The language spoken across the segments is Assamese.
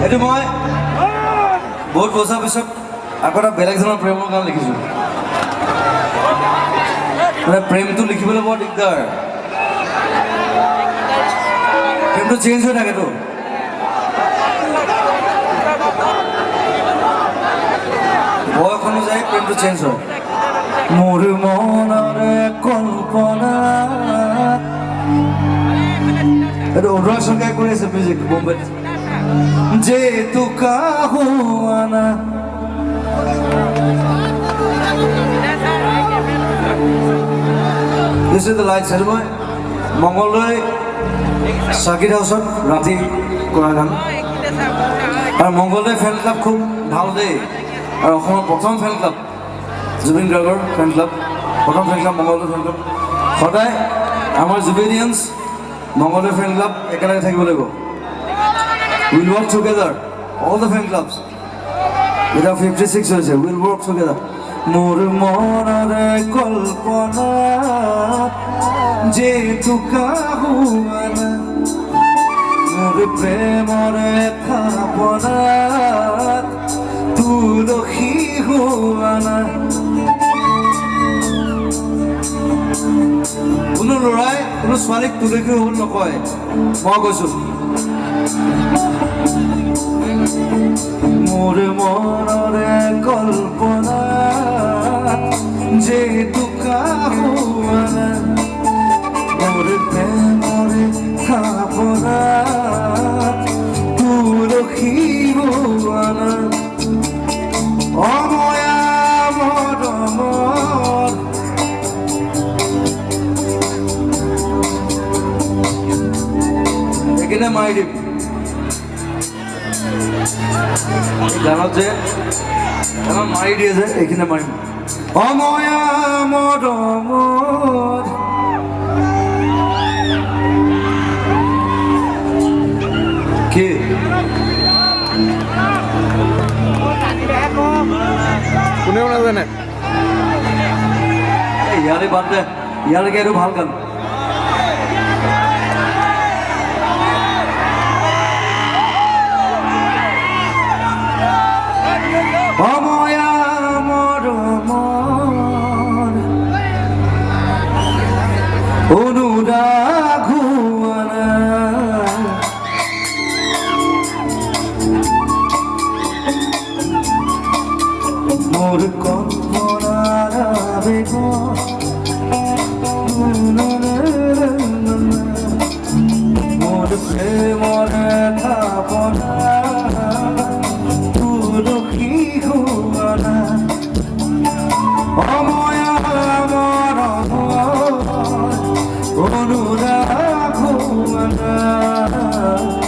এইটো মই বহুত বছৰ পিছত আকৌ এটা বেলেগ ধৰণৰ প্ৰেমৰ গান লিখিছোঁ। মানে প্ৰেমটো লিখিবলৈ বৰ দিগদাৰ, প্ৰেমটো চেঞ্জ হৈ থাকেতো। বয়স অনুযায়ী প্ৰেমটো চেঞ্জ হয়। মোৰ মনৰে কল্পনা, এইটো অনুৰাগ শৰ্মাই কৰি আছে মিউজিক বম্বেত। যে তু কাহুৱানা, This is the lights. সেইটো মই মংগলদৈ চাৰ্কিট হাউচত ৰাতি কৰা গান। আৰু মংগলদৈ ফেন ক্লাব খুব ভাল দেই, আৰু অসমৰ প্ৰথম ফেন ক্লাব জুবিন গাৰ্গৰ ফেন ক্লাব, প্ৰথম fan club Mangaldoi fan club. সদায় আমাৰ জুবিনিয়ানছ মংগলদৈ ফেন ক্লাব একেলগে থাকিব লাগিব। We'll work together, all the fan clubs. এটা 56 হৈছে, we'll work together. মোৰ মনৰে কল্পনা, যে তু কাহুৱানা, মোৰ প্ৰেমৰে থাপনা, তুলসী হোৱানা। কোনো ল'ৰাই কোনো ছোৱালীক তুলসী হ'ল নকয়, মই কৈছোঁ। মোৰ মনৰে কল্পনা, যে তু কাহুৱানা, মোৰ প্ৰেমৰে থাপনা, তুলসী হোৱানা। অময়া মৰমৰ এইকেইটা মাৰি দিম গানত যে গানত মাৰি দিয়ে যে, এইখিনি মাৰিম। অময়া মৰমৰ কি কোনেও নাজানে, ইয়াৰে বাদ দে, ইয়ালৈকে এইটো ভাল গান। অময়া মৰমৰ অনুৰাগ হোৱানা, মোৰ কল্পনাৰ আবেগ, মোৰ প্ৰেমৰ থাপনা, তুলসী হোৱানা। অময়া মৰমৰ অনুৰাগ হোৱানা,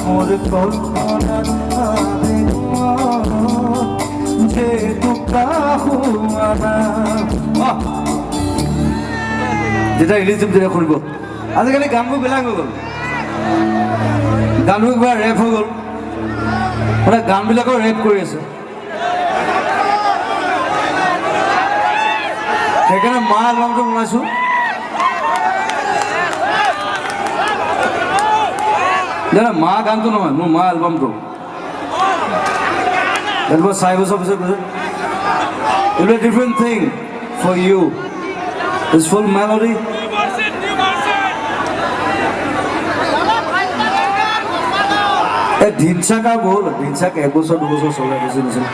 মোৰ কল্পনাৰ আবেগ, যে তু কাহুৱানা। যেতিয়া ৰিলিজ দিম তেতিয়া শুনিব। আজিকালি গানবোৰ বেলেগ হৈ গ'ল, গানবোৰ কিবা ৰেপ হৈ গ'ল, মানে গানবিলাকৰ ৰেপ কৰি আছে। সেইকাৰণে মা এলবামটো বনাইছোঁ। দাদা মা গানটো নহয়, মোৰ মা এলবামটো। এলবাম 4 বছৰ পিছত কৈছোঁ, it will be a different thing for you. It's full melody. ধিনচাক আৰু গ'ল, ধিনচাক 1 বছৰ 2 বছৰ চলে বেছি নিচিনা।